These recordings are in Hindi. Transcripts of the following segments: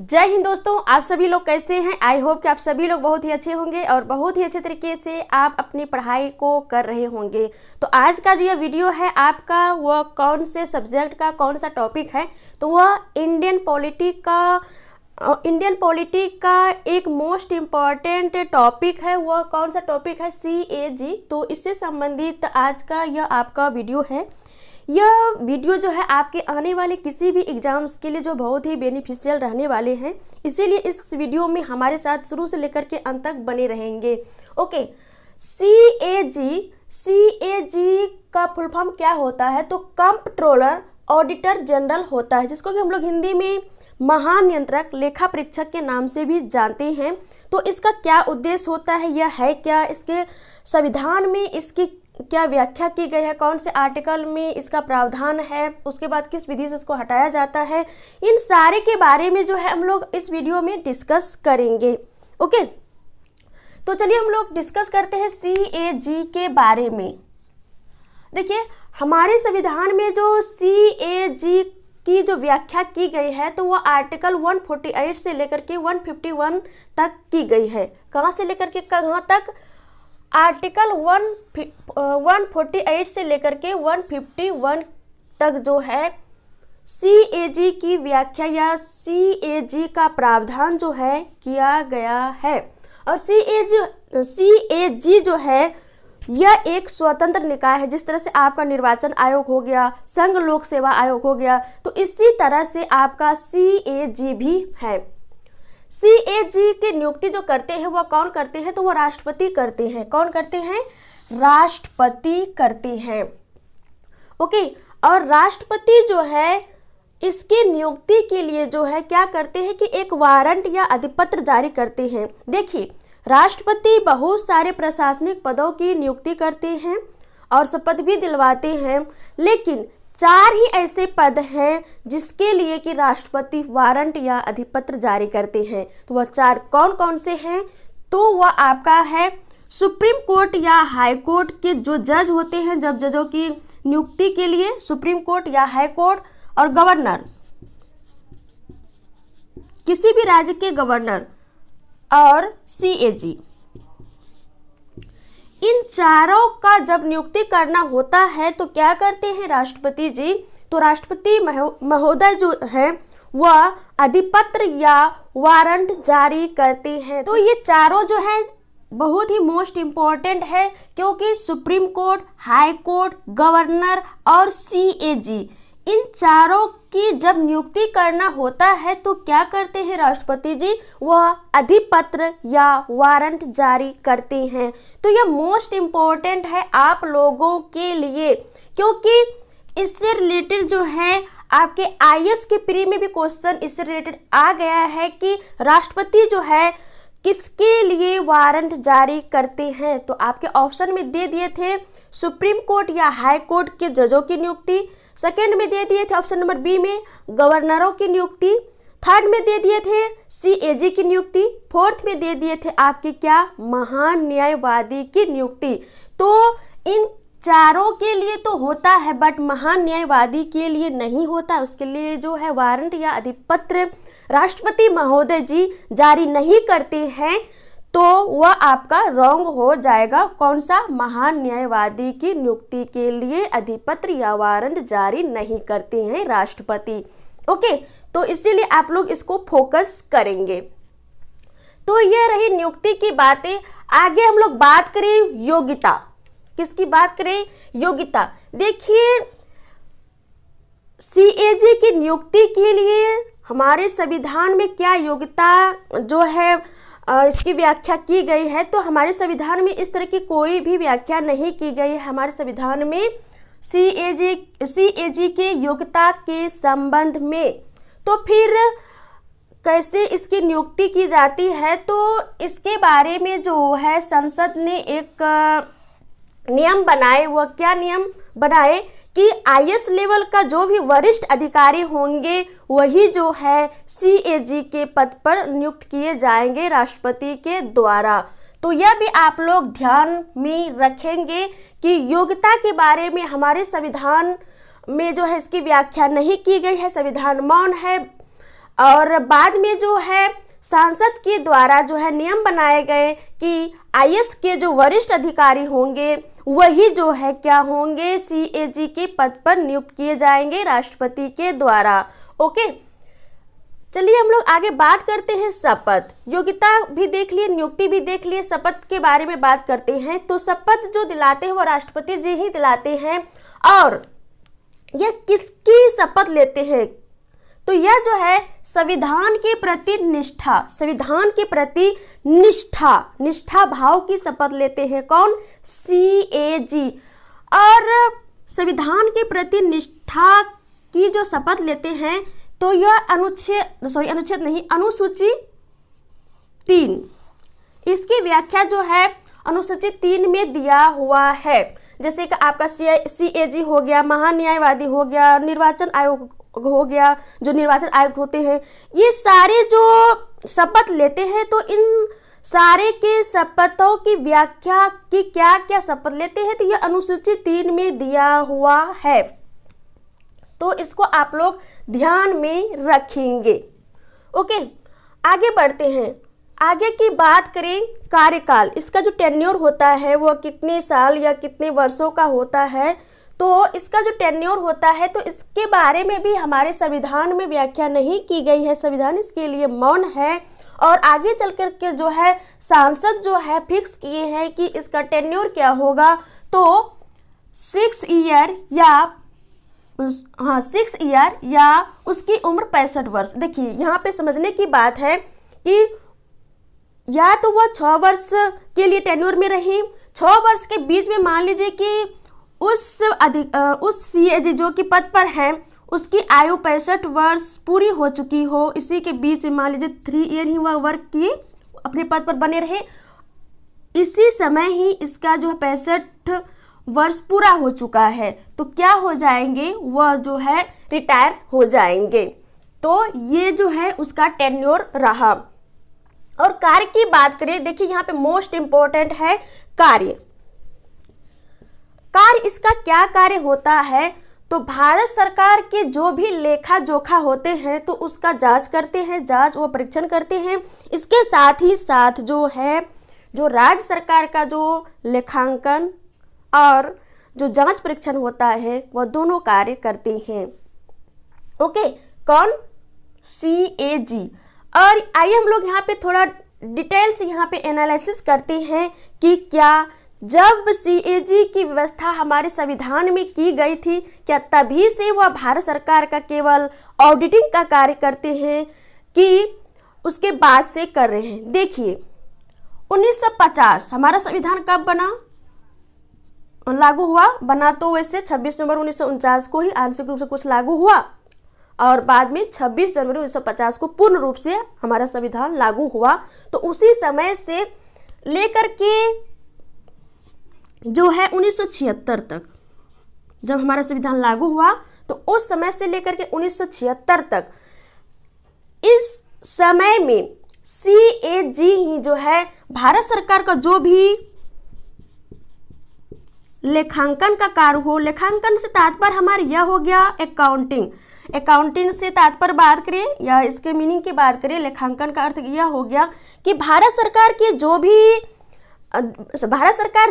जय हिंद दोस्तों, आप सभी लोग कैसे हैं। आई होप कि आप सभी लोग बहुत ही अच्छे होंगे और बहुत ही अच्छे तरीके से आप अपनी पढ़ाई को कर रहे होंगे। तो आज का जो ये वीडियो है आपका वह कौन से सब्जेक्ट का कौन सा टॉपिक है, तो वह इंडियन पॉलिटी का एक मोस्ट इम्पॉर्टेंट टॉपिक है। वह कौन सा टॉपिक है, CAG। तो इससे संबंधित आज का यह आपका वीडियो है। यह वीडियो जो है आपके आने वाले किसी भी एग्जाम्स के लिए जो बहुत ही बेनिफिशियल रहने वाले हैं, इसीलिए इस वीडियो में हमारे साथ शुरू से लेकर के अंत तक बने रहेंगे। ओके, CAG का फुल फॉर्म क्या होता है, तो कंप्ट्रोलर ऑडिटर जनरल होता है, जिसको कि हम लोग हिंदी में महानियंत्रक लेखा परीक्षक के नाम से भी जानते हैं। तो इसका क्या उद्देश्य होता है, यह है क्या, इसके संविधान में इसकी क्या व्याख्या की गई है, कौन से आर्टिकल में इसका प्रावधान है, उसके बाद किस विधि से इसको हटाया जाता है, इन सारे के बारे में जो है हम लोग इस वीडियो में डिस्कस करेंगे। ओके, तो चलिए हम लोग डिस्कस करते हैं CAG के बारे में। देखिए, हमारे संविधान में जो CAG की जो व्याख्या की गई है, तो वह आर्टिकल 148 से लेकर के 151 तक की गई है। कहाँ से लेकर के कहाँ तक, आर्टिकल 148 से लेकर के 151 तक जो है CAG की व्याख्या या CAG का प्रावधान जो है किया गया है। और CAG जो है यह एक स्वतंत्र निकाय है। जिस तरह से आपका निर्वाचन आयोग हो गया, संघ लोक सेवा आयोग हो गया, तो इसी तरह से आपका CAG भी है। CAG की नियुक्ति जो करते हैं वह कौन करते हैं, तो वह राष्ट्रपति करते हैं। कौन करते हैं, राष्ट्रपति करते हैं। ओके, और राष्ट्रपति जो है इसकी नियुक्ति के लिए जो है क्या करते हैं कि एक वारंट या अधिपत्र जारी करते हैं। देखिए, राष्ट्रपति बहुत सारे प्रशासनिक पदों की नियुक्ति करते हैं और शपथ भी दिलवाते हैं, लेकिन 4 ही ऐसे पद हैं जिसके लिए कि राष्ट्रपति वारंट या अधिपत्र जारी करते हैं। तो वह 4 कौन कौन से हैं, तो वह आपका है सुप्रीम कोर्ट या हाई कोर्ट के जो जज होते हैं, जब जजों की नियुक्ति के लिए सुप्रीम कोर्ट या हाई कोर्ट, और गवर्नर, किसी भी राज्य के गवर्नर, और CAG। इन चारों का जब नियुक्ति करना होता है तो क्या करते हैं राष्ट्रपति जी, तो राष्ट्रपति महोदय जो है वह अधिपत्र या वारंट जारी करते हैं। तो ये चारों जो है बहुत ही मोस्ट इम्पॉर्टेंट है, क्योंकि supreme court, high court, governor और CAG, इन चारों की जब नियुक्ति करना होता है तो क्या करते हैं राष्ट्रपति जी, वह अधिपत्र या वारंट जारी करते हैं। तो यह मोस्ट इम्पॉर्टेंट है आप लोगों के लिए, क्योंकि इससे रिलेटेड जो है आपके IAS के प्री में भी क्वेश्चन इससे रिलेटेड आ गया है कि राष्ट्रपति जो है किसके लिए वारंट जारी करते हैं। तो आपके ऑप्शन में दे दिए थे सुप्रीम कोर्ट या हाई कोर्ट के जजों की नियुक्ति, सेकंड में दे दिए थे ऑप्शन नंबर B में गवर्नरों की नियुक्ति, थर्ड में दे दिए थे CAG की नियुक्ति, फोर्थ में दे दिए थे आपके क्या, महान न्यायवादी की नियुक्ति। तो इन चारों के लिए तो होता है, बट महान न्यायवादी के लिए नहीं होता। उसके लिए जो है वारंट या अधिपत्र राष्ट्रपति महोदय जी जारी नहीं करते हैं, तो वह आपका रॉन्ग हो जाएगा। कौन सा, महान न्यायवादी की नियुक्ति के लिए अधिपत्र या वारंट जारी नहीं करते हैं राष्ट्रपति। ओके, तो इसीलिए आप लोग इसको फोकस करेंगे। तो ये रही नियुक्ति की बातें। आगे हम लोग बात करें योग्यता, किसकी बात करें, योग्यता। देखिए, CAG की नियुक्ति के लिए हमारे संविधान में क्या योग्यता जो है इसकी व्याख्या की गई है, तो हमारे संविधान में इस तरह की कोई भी व्याख्या नहीं की गई है। हमारे संविधान में CAG के योग्यता के संबंध में। तो फिर कैसे इसकी नियुक्ति की जाती है, तो इसके बारे में जो है संसद ने एक नियम बनाए। वह क्या नियम बनाए कि IAS लेवल का जो भी वरिष्ठ अधिकारी होंगे वही जो है CAG के पद पर नियुक्त किए जाएंगे राष्ट्रपति के द्वारा। तो यह भी आप लोग ध्यान में रखेंगे कि योग्यता के बारे में हमारे संविधान में जो है इसकी व्याख्या नहीं की गई है। संविधान मौन है, और बाद में जो है सांसद के द्वारा जो है नियम बनाए गए कि आईएएस के जो वरिष्ठ अधिकारी होंगे वही जो है क्या होंगे, सीएजी के पद पर नियुक्त किए जाएंगे राष्ट्रपति के द्वारा। ओके, चलिए हम लोग आगे बात करते हैं शपथ। योग्यता भी देख लिए, नियुक्ति भी देख लिए, शपथ के बारे में बात करते हैं। तो शपथ जो दिलाते हैं वो राष्ट्रपति जी ही दिलाते हैं। और यह किसकी शपथ लेते हैं? तो यह जो है संविधान के प्रति निष्ठा, संविधान के प्रति निष्ठा भाव की शपथ लेते हैं। कौन? सीएजी। और संविधान के प्रति निष्ठा की जो शपथ लेते हैं तो यह अनुसूची 3, इसकी व्याख्या जो है अनुसूची 3 में दिया हुआ है। जैसे कि आपका सीएजी हो गया, महान्यायवादी हो गया, निर्वाचन आयोग हो गया, जो निर्वाचन आयुक्त होते हैं, ये सारे जो शपथ लेते हैं तो इन सारे के शपथों की व्याख्या की क्या क्या शपथ लेते हैं तो यह अनुसूची 3 में दिया हुआ है। तो इसको आप लोग ध्यान में रखेंगे। ओके, आगे बढ़ते हैं। आगे की बात करें कार्यकाल, इसका जो टेन्योर होता है वो कितने साल या कितने वर्षों का होता है। तो इसका जो टेन्योर होता है तो इसके बारे में भी हमारे संविधान में व्याख्या नहीं की गई है, संविधान इसके लिए मौन है। और आगे चल कर के जो है सांसद जो है फिक्स किए हैं कि इसका टेन्योर क्या होगा। तो 6 ईयर या उसकी उम्र 65 वर्ष। देखिए यहाँ पे समझने की बात है कि या तो वह 6 वर्ष के लिए टेन्योर में रही, 6 वर्ष के बीच में मान लीजिए कि उस सीएजी जो कि पद पर है उसकी आयु 65 वर्ष पूरी हो चुकी हो, इसी के बीच में मान लीजिए 3 ईयर ही वह वर्क किए, अपने पद पर बने रहे, इसी समय ही इसका जो है 65 वर्ष पूरा हो चुका है तो क्या हो जाएंगे, वह जो है रिटायर हो जाएंगे। तो ये जो है उसका टेन्योर रहा। और कार्य की बात करें, देखिए यहाँ पे मोस्ट इंपॉर्टेंट है कार्य। इसका क्या कार्य होता है? तो भारत सरकार के जो भी लेखा जोखा होते हैं तो उसका जांच करते हैं, जांच व परीक्षण करते हैं। इसके साथ ही साथ जो है जो राज्य सरकार का जो लेखांकन और जो जांच परीक्षण होता है वह दोनों कार्य करते हैं। ओके, कौन? सीएजी। और आइए हम लोग यहाँ पे थोड़ा डिटेल से यहाँ पे एनालिसिस करते हैं कि क्या जब सीएजी की व्यवस्था हमारे संविधान में की गई थी क्या तभी से वह भारत सरकार का केवल ऑडिटिंग का कार्य करते हैं कि उसके बाद से कर रहे हैं। देखिए 1950 हमारा संविधान कब लागू हुआ? बना तो वैसे 26 नवंबर 1949 को ही आंशिक रूप से कुछ लागू हुआ और बाद में 26 जनवरी 1950 को पूर्ण रूप से हमारा संविधान लागू हुआ। तो उसी समय से लेकर के जो है 1976 तक जब हमारा संविधान लागू हुआ तो उस समय से लेकर के 1976 तक इस समय में सीएजी ही जो है भारत सरकार का जो भी लेखांकन का कार्य हो, लेखांकन से तात्पर्य हमारा यह हो गया अकाउंटिंग से तात्पर्य बात करें या इसके मीनिंग की बात करें, लेखांकन का अर्थ यह हो गया कि भारत सरकार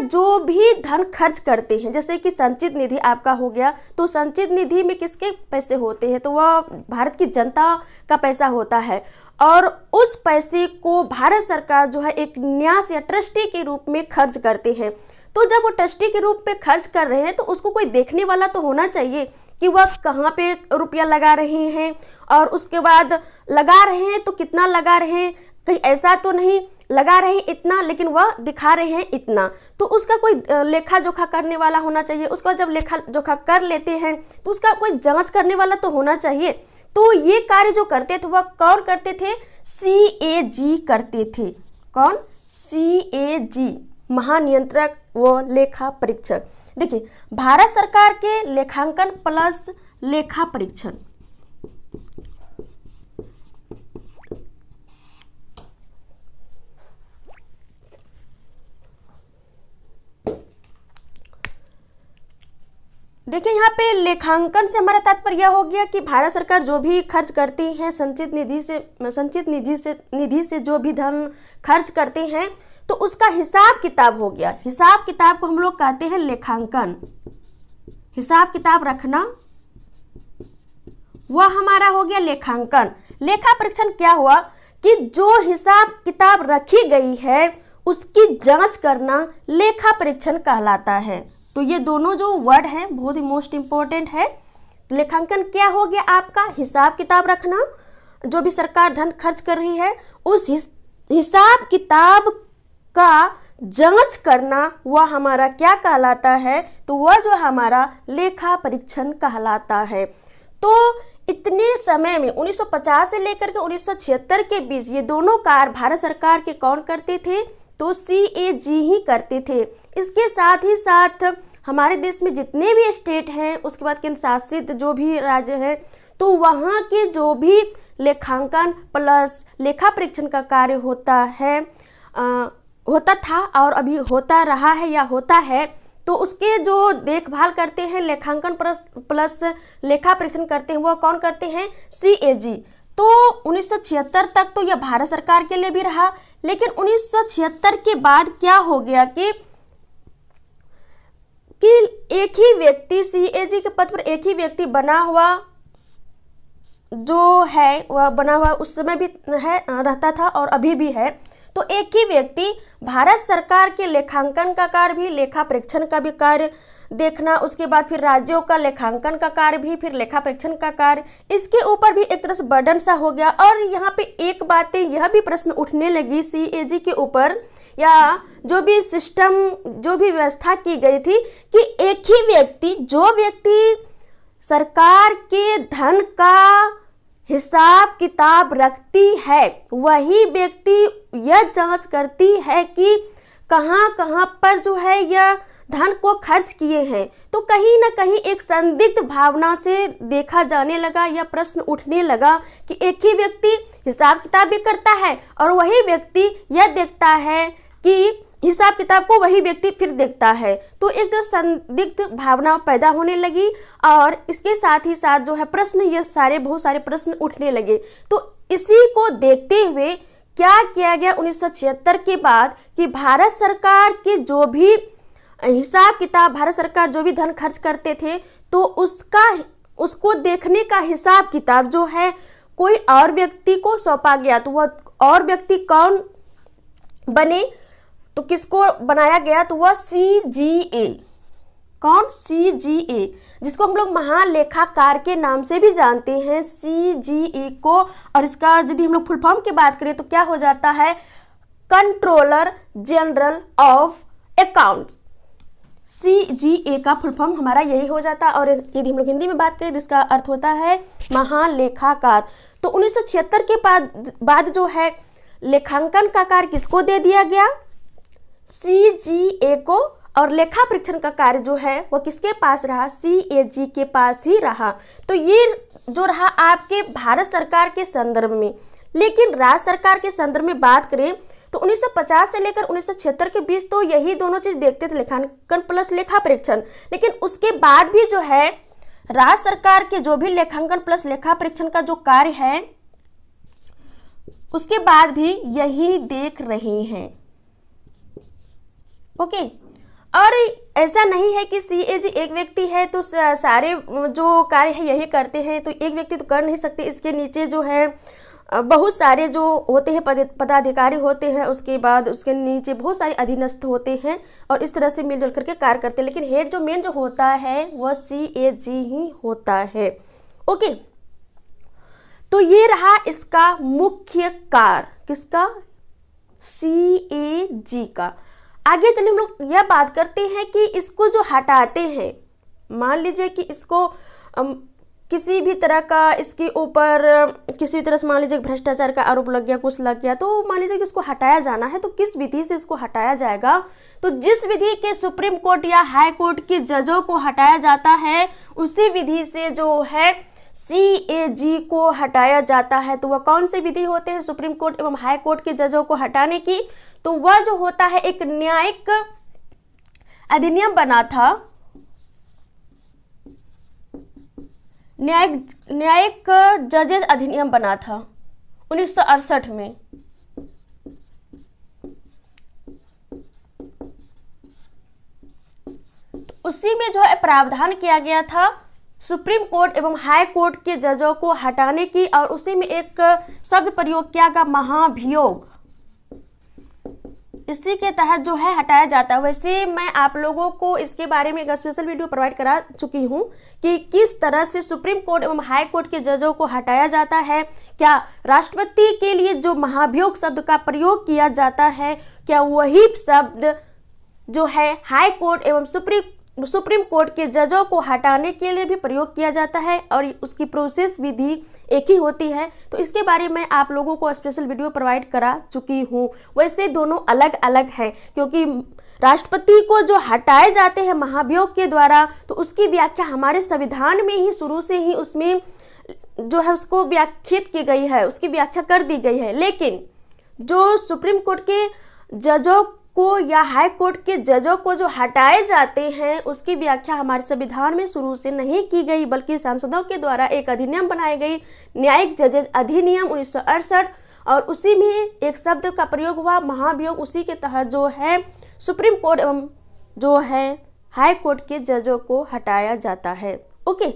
जो भी धन खर्च करते हैं, जैसे कि संचित निधि आपका हो गया, तो संचित निधि में किसके पैसे होते हैं? तो वह भारत की जनता का पैसा होता है और उस पैसे को भारत सरकार जो है एक न्यास या ट्रस्टी के रूप में खर्च करते हैं। तो जब वो ट्रस्टी के रूप में खर्च कर रहे हैं तो उसको कोई देखने वाला तो होना चाहिए कि वह कहाँ पे रुपया लगा रहे हैं और उसके बाद लगा रहे हैं तो कितना लगा रहे हैं, कहीं ऐसा तो नहीं लगा रहे हैं इतना लेकिन वह दिखा रहे हैं इतना। तो उसका कोई लेखा जोखा करने वाला होना चाहिए। उसके बाद जब लेखा जोखा कर लेते हैं तो उसका कोई जांच करने वाला तो होना चाहिए। तो ये कार्य जो करते थे वह कौन करते थे? सीएजी करते थे। कौन? सीएजी, महानियंत्रक व लेखा परीक्षक। देखिए भारत सरकार के लेखांकन प्लस लेखा परीक्षण, देखिए यहाँ पे लेखांकन से हमारा तात्पर्य यह हो गया कि भारत सरकार जो भी खर्च करती है संचित निधि से जो भी धन खर्च करते हैं तो उसका हिसाब किताब हो गया। हिसाब किताब को हम लोग कहते हैं लेखांकन। हिसाब किताब रखना वह हमारा हो गया लेखांकन। लेखा परीक्षण क्या हुआ कि जो हिसाब किताब रखी गई है उसकी जांच करना लेखा परीक्षण कहलाता है। तो ये दोनों जो वर्ड हैं बहुत ही मोस्ट इंपॉर्टेंट है। लेखांकन क्या हो गया आपका हिसाब किताब रखना, जो भी सरकार धन खर्च कर रही है उस हिसाब किताब का जांच करना वह हमारा क्या कहलाता है, तो वह जो हमारा लेखा परीक्षण कहलाता है। तो इतने समय में 1950 से लेकर के 1976 के बीच ये दोनों कार्य भारत सरकार के कौन करते थे, तो CAG ही करते थे। इसके साथ ही साथ हमारे देश में जितने भी स्टेट हैं, उसके बाद केंद्र शासित जो भी राज्य हैं, तो वहाँ के जो भी लेखांकन प्लस लेखा परीक्षण का कार्य होता था और अभी होता रहा है या होता है, तो उसके जो देखभाल करते हैं लेखांकन प्लस लेखा परीक्षण करते हैं वह कौन करते हैं, CAG। तो 1976 तक तो यह भारत सरकार के लिए भी रहा, लेकिन 1976 के बाद क्या हो गया कि एक ही व्यक्ति CAG के पद पर एक ही व्यक्ति बना हुआ जो है वह बना हुआ उस समय भी है रहता था और अभी भी है। तो एक ही व्यक्ति भारत सरकार के लेखांकन का कार्य भी, लेखा परीक्षण का भी कार्य देखना, उसके बाद फिर राज्यों का लेखांकन का कार्य भी, फिर लेखा परीक्षण का कार्य, इसके ऊपर भी एक तरह से बर्डन सा हो गया। और यहाँ पे एक बातें यह भी प्रश्न उठने लगी CAG के ऊपर, या जो भी सिस्टम जो भी व्यवस्था की गई थी कि एक ही व्यक्ति, जो व्यक्ति सरकार के धन का हिसाब किताब रखती है वही व्यक्ति यह जांच करती है कि कहाँ कहाँ पर जो है यह धन को खर्च किए हैं। तो कहीं ना कहीं एक संदिग्ध भावना से देखा जाने लगा, यह प्रश्न उठने लगा कि एक ही व्यक्ति हिसाब किताब भी करता है और वही व्यक्ति यह देखता है कि हिसाब किताब को वही व्यक्ति फिर देखता है। तो एक तरह संदिग्ध भावना पैदा होने लगी और इसके साथ ही साथ जो है प्रश्न, ये बहुत सारे प्रश्न उठने लगे। तो इसी को देखते हुए क्या किया गया 1976 के बाद कि भारत सरकार के जो भी हिसाब किताब, भारत सरकार जो भी धन खर्च करते थे तो उसको देखने का हिसाब किताब जो है कोई और व्यक्ति को सौंपा गया। तो वह और व्यक्ति कौन बने, तो किसको बनाया गया, तो वह CGA। कौन, CGA, जिसको हम लोग महालेखाकार के नाम से भी जानते हैं, CGA को। और इसका यदि हम लोग फुल फॉर्म की बात करें तो क्या हो जाता है, controller general of accounts. CGA का फुल फॉर्म हमारा यही हो जाता है। और यदि हम लोग हिंदी में बात करें तो इसका अर्थ होता है महालेखाकार। तो 1976 के बाद जो है लेखांकन का कार्य किसको दे दिया गया, CGA को। और लेखा परीक्षण का कार्य जो है वो किसके पास रहा, CAG के पास ही रहा। तो ये जो रहा आपके भारत सरकार के संदर्भ में। लेकिन राज्य सरकार के संदर्भ में बात करें तो 1950 से लेकर 1976 के बीच तो यही दोनों चीज देखते थे, लेखांकन प्लस लेखा परीक्षण। लेकिन उसके बाद भी जो है राज्य सरकार के जो भी लेखांकन प्लस लेखा परीक्षण का जो कार्य है उसके बाद भी यही देख रहे हैं। ओके। और ऐसा नहीं है कि CAG एक व्यक्ति है तो सारे जो कार्य है यही करते हैं, तो एक व्यक्ति तो कर नहीं सकते। इसके नीचे जो है बहुत सारे जो होते हैं पदाधिकारी होते हैं, उसके बाद उसके नीचे बहुत सारे अधीनस्थ होते हैं और इस तरह से मिलजुल करके कार्य करते हैं। लेकिन हेड जो मेन जो होता है वह CAG ही होता है। ओके। तो ये रहा इसका मुख्य कार्य, किसका, CAG का। आगे चलिए हम लोग यह बात करते हैं कि इसको जो हटाते हैं, मान लीजिए कि इसको किसी भी तरह का इसके ऊपर किसी भी तरह से मान लीजिए भ्रष्टाचार का आरोप लग गया, कुछ लग गया, तो मान लीजिए कि इसको हटाया जाना है, तो किस विधि से इसको हटाया जाएगा, तो जिस विधि के सुप्रीम कोर्ट या हाई कोर्ट के जजों को हटाया जाता है उसी विधि से जो है CAG को हटाया जाता है। तो वह कौन सी विधि होते हैं सुप्रीम कोर्ट एवं हाई कोर्ट के जजों को हटाने की, तो वह जो होता है एक न्यायिक अधिनियम बना था, न्यायिक जजेस अधिनियम बना था 1968 में। उसी में जो है प्रावधान किया गया था सुप्रीम कोर्ट एवं हाई कोर्ट के जजों को हटाने की, और उसी में एक शब्द प्रयोग किया गया महाभियोग, इसी के तहत जो है हटाया जाता है। वैसे मैं आप लोगों को इसके बारे में एक स्पेशल वीडियो प्रोवाइड करा चुकी हूँ कि किस तरह से सुप्रीम कोर्ट एवं हाई कोर्ट के जजों को हटाया जाता है, क्या राष्ट्रपति के लिए जो महाभियोग शब्द का प्रयोग किया जाता है, क्या वही शब्द जो है हाई कोर्ट एवं सुप्रीम कोर्ट के जजों को हटाने के लिए भी प्रयोग किया जाता है, और उसकी प्रोसेस विधि एक ही होती है। तो इसके बारे में आप लोगों को स्पेशल वीडियो प्रोवाइड करा चुकी हूँ। वैसे दोनों अलग अलग हैं, क्योंकि राष्ट्रपति को जो हटाए जाते हैं महाभियोग के द्वारा, तो उसकी व्याख्या हमारे संविधान में ही शुरू से ही उसमें जो है उसको व्याख्यात की गई है, उसकी व्याख्या कर दी गई है। लेकिन जो सुप्रीम कोर्ट के जजों को या हाई कोर्ट के जजों को जो हटाए जाते हैं, उसकी व्याख्या हमारे संविधान में शुरू से नहीं की गई, बल्कि सांसदों के द्वारा एक अधिनियम बनाई गई, न्यायिक जजेस अधिनियम 1968, और उसी में एक शब्द का प्रयोग हुआ महाभियोग। उसी के तहत जो है सुप्रीम कोर्ट एवं जो है हाई कोर्ट के जजों को हटाया जाता है। ओके,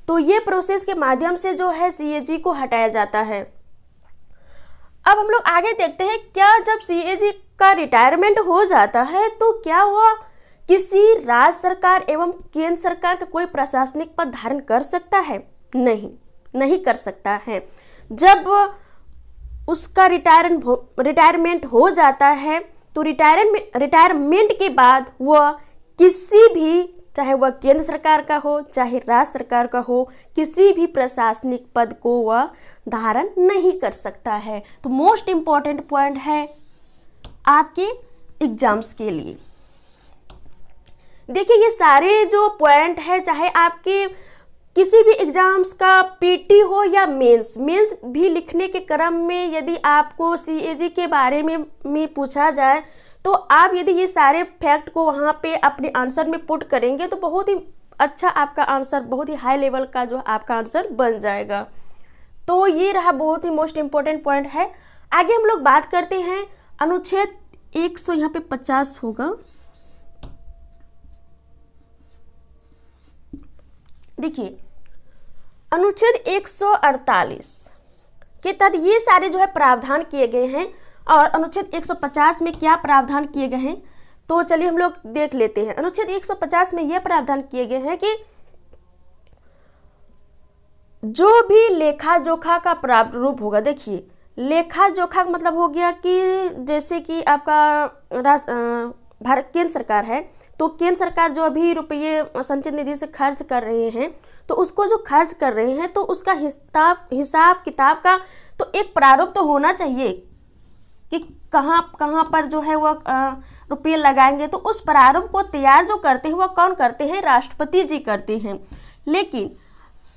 तो ये प्रोसेस के माध्यम से जो है सीएजी को हटाया जाता है। अब हम लोग आगे देखते हैं, क्या जब सीएजी का रिटायरमेंट हो जाता है तो क्या वह किसी राज्य सरकार एवं केंद्र सरकार का कोई प्रशासनिक पद धारण कर सकता है? नहीं कर सकता है। जब उसका रिटायरमेंट हो जाता है तो रिटायरमेंट के बाद वह किसी भी, चाहे वह केंद्र सरकार का हो चाहे राज्य सरकार का हो, किसी भी प्रशासनिक पद को वह धारण नहीं कर सकता है। तो मोस्ट इम्पॉर्टेंट पॉइंट है आपके एग्जाम्स के लिए। देखिए, ये सारे जो पॉइंट है, चाहे आपके किसी भी एग्जाम्स का पीटी हो या मेंस भी लिखने के क्रम में यदि आपको सीएजी के बारे में पूछा जाए, तो आप यदि ये सारे फैक्ट को वहाँ पे अपने आंसर में पुट करेंगे तो बहुत ही अच्छा आपका आंसर, बहुत ही हाई लेवल का जो आपका आंसर बन जाएगा। तो ये रहा बहुत ही मोस्ट इम्पोर्टेंट पॉइंट है। आगे हम लोग बात करते हैं अनुच्छेद 100 यहाँ पे 50 होगा। देखिए, अनुच्छेद 148 के तहत ये सारे जो है प्रावधान किए गए हैं, और अनुच्छेद 150 में क्या प्रावधान किए गए हैं तो चलिए हम लोग देख लेते हैं। अनुच्छेद 150 में यह प्रावधान किए गए हैं कि जो भी लेखा जोखा का प्रारूप होगा, देखिए लेखा जोखा का मतलब हो गया कि जैसे कि आपका भारत केंद्र सरकार है, तो केंद्र सरकार जो अभी रुपये संचित निधि से खर्च कर रहे हैं, तो उसको जो खर्च कर रहे हैं तो उसका हिसाब किताब का तो एक प्रारूप तो होना चाहिए कि कहाँ पर जो है वह रुपये लगाएंगे। तो उस प्रारूप को तैयार जो करते हैं वह कौन करते हैं? राष्ट्रपति जी करते हैं। लेकिन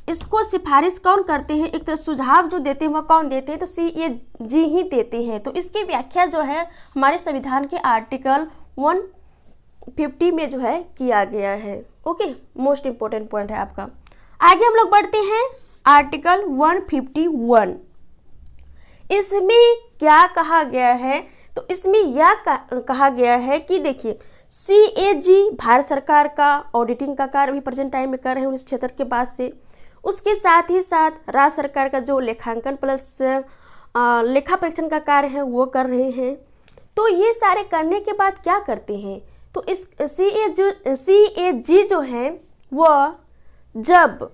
इसको सिफारिश कौन करते हैं, एक तरह सुझाव जो देते हैं वह कौन देते हैं? तो सीएजी ही देते हैं। तो इसकी व्याख्या जो है हमारे संविधान के आर्टिकल 150 में जो है किया गया है। ओके, मोस्ट इम्पोर्टेंट पॉइंट है आपका। आगे हम लोग बढ़ते हैं आर्टिकल 151। इसमें क्या कहा गया है? तो इसमें यह कहा गया है कि देखिए, सीएजी भारत सरकार का ऑडिटिंग का कार्य भी प्रेजेंट टाइम में कर रहे हैं 1976 के बाद से। उसके साथ ही साथ राज्य सरकार का जो लेखांकन प्लस लेखा परीक्षण का कार्य है वो कर रहे हैं। तो ये सारे करने के बाद क्या करते हैं? तो इस सीएजी जो है वह जब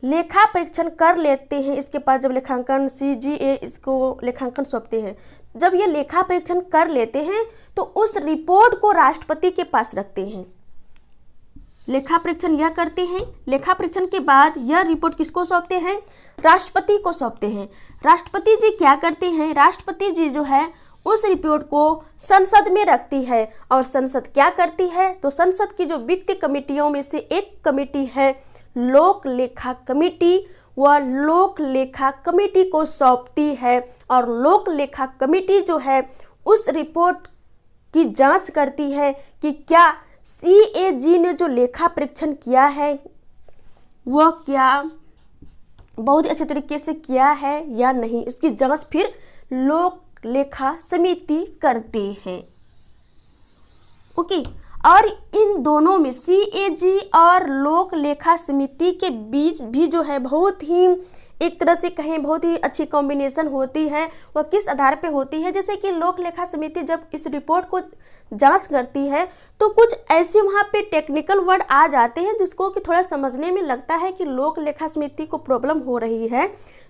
लेखा परीक्षण कर लेते हैं, इसके पास जब लेखांकन सीजीए इसको लेखांकन सौंपते हैं, जब ये लेखा परीक्षण कर लेते हैं तो उस रिपोर्ट को राष्ट्रपति के पास रखते हैं। लेखा परीक्षण यह करते हैं, लेखा परीक्षण के बाद यह रिपोर्ट किसको सौंपते हैं? राष्ट्रपति को सौंपते हैं। राष्ट्रपति जी क्या करते हैं? राष्ट्रपति जी जो है उस रिपोर्ट को संसद में रखती है, और संसद क्या करती है? तो संसद की जो वित्त कमेटियों में से एक कमेटी है लोक लेखा कमेटी, वह लोक लेखा कमेटी को सौंपती है, और लोक लेखा कमेटी जो है उस रिपोर्ट की जांच करती है कि क्या सीएजी ने जो लेखा परीक्षण किया है वह क्या बहुत ही अच्छे तरीके से किया है या नहीं, इसकी जांच फिर लोक लेखा समिति करते हैं। ओके, और इन दोनों में CAG और लोक लेखा समिति के बीच भी जो है बहुत ही एक तरह से कहें बहुत ही अच्छी कॉम्बिनेशन होती है। वह किस आधार पे होती है, जैसे कि लोक लेखा समिति जब इस रिपोर्ट को जांच करती है तो कुछ ऐसे वहाँ पे टेक्निकल वर्ड आ जाते हैं जिसको कि थोड़ा समझने में लगता है कि लोक लेखा समिति को प्रॉब्लम हो रही है,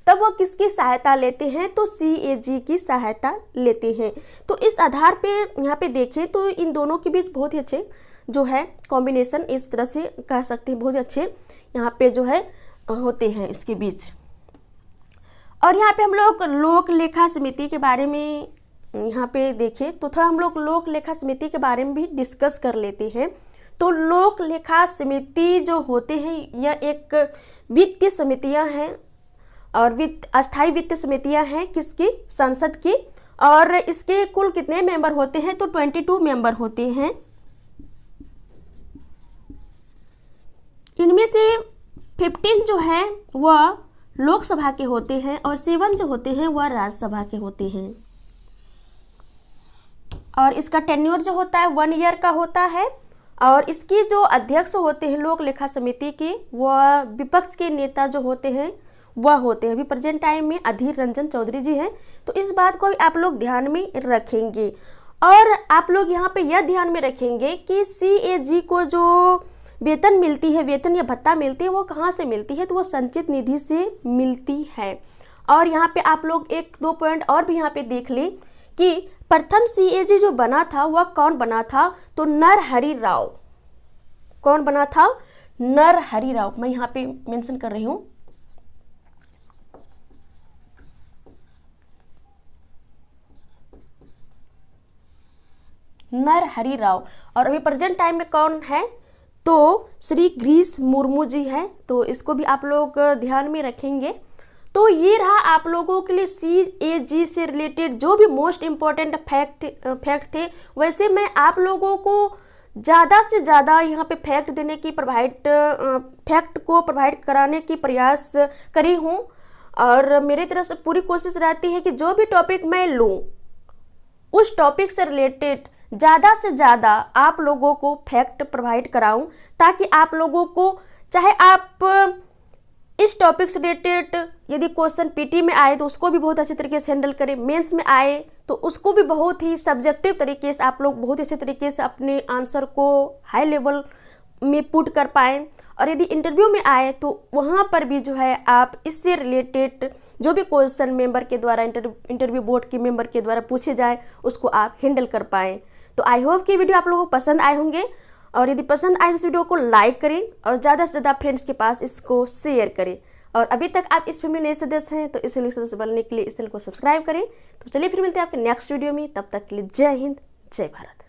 तब वह किसकी सहायता लेते हैं, तो CAG की सहायता लेते हैं। तो इस आधार पे यहाँ पे देखें तो इन दोनों के बीच बहुत ही अच्छे जो है कॉम्बिनेशन इस तरह से कह सकते हैं, बहुत ही अच्छे यहाँ पे जो है होते हैं इसके बीच। और यहाँ पे हम लोग लोक लेखा समिति के बारे में यहाँ पे देखें तो थोड़ा हम लोग लोक लेखा समिति के बारे में भी डिस्कस कर लेते हैं। तो लोक लेखा समिति जो होते हैं यह एक वित्तीय समितियाँ हैं और अस्थायी वित्तीय समितियाँ हैं किसकी, संसद की। और इसके कुल कितने मेंबर होते हैं, तो 22 मेंबर होते हैं। इनमें से 15 जो है वह लोकसभा के होते हैं और 7 जो होते हैं वह राज्यसभा के होते हैं। और इसका टेन्योर जो होता है 1 ईयर का होता है। और इसकी जो अध्यक्ष होते हैं लोक लेखा समिति के, वह विपक्ष के नेता जो होते हैं वह होते हैं, अभी प्रेजेंट टाइम में अधीर रंजन चौधरी जी हैं। तो इस बात को भी आप लोग ध्यान में रखेंगे। और आप लोग यहाँ पे यह ध्यान में रखेंगे कि CAG को जो वेतन मिलती है, वेतन या भत्ता मिलती है, वो कहाँ से मिलती है, तो वो संचित निधि से मिलती है। और यहाँ पे आप लोग 1-2 पॉइंट और भी यहाँ पे देख लें कि प्रथम CAG जो बना था वह कौन बना था, तो नरहरि राव। कौन बना था, नरहरि राव। मैं यहाँ पे मेंशन कर रही हूँ। नरहरि राव। और अभी प्रेजेंट टाइम में कौन है, तो श्री गिरीश मुर्मू जी हैं। तो इसको भी आप लोग ध्यान में रखेंगे। तो ये रहा आप लोगों के लिए CAG से रिलेटेड जो भी मोस्ट इम्पॉर्टेंट फैक्ट थे। वैसे मैं आप लोगों को ज़्यादा से ज़्यादा यहाँ पे फैक्ट देने की फैक्ट को प्रोवाइड कराने की प्रयास करी हूँ। और मेरी तरफ से पूरी कोशिश रहती है कि जो भी टॉपिक मैं लूँ उस टॉपिक से रिलेटेड ज़्यादा से ज़्यादा आप लोगों को फैक्ट प्रोवाइड कराऊं, ताकि आप लोगों को चाहे आप इस टॉपिक से रिलेटेड यदि क्वेश्चन PT में आए तो उसको भी बहुत अच्छे तरीके से हैंडल करें, मेंस में आए तो उसको भी बहुत ही सब्जेक्टिव तरीके से आप लोग बहुत ही अच्छे तरीके से अपने आंसर को हाई लेवल में पुट कर पाएँ। और यदि इंटरव्यू में आए तो वहाँ पर भी जो है आप इससे रिलेटेड जो भी क्वेश्चन मेंबर के द्वारा इंटरव्यू बोर्ड के मेंबर के द्वारा पूछे जाए उसको आप हैंडल कर पाएँ। तो आई होप कि वीडियो आप लोगों को पसंद आए होंगे। और यदि पसंद आए इस वीडियो को लाइक करें और ज़्यादा से ज़्यादा फ्रेंड्स के पास इसको शेयर करें। और अभी तक आप इस फैमिली नए सदस्य हैं तो इस फैमिली सदस्य बनने के लिए इस चैनल को सब्सक्राइब करें। तो चलिए फिर मिलते हैं आपके नेक्स्ट वीडियो में, तब तक के लिए जय हिंद, जय भारत।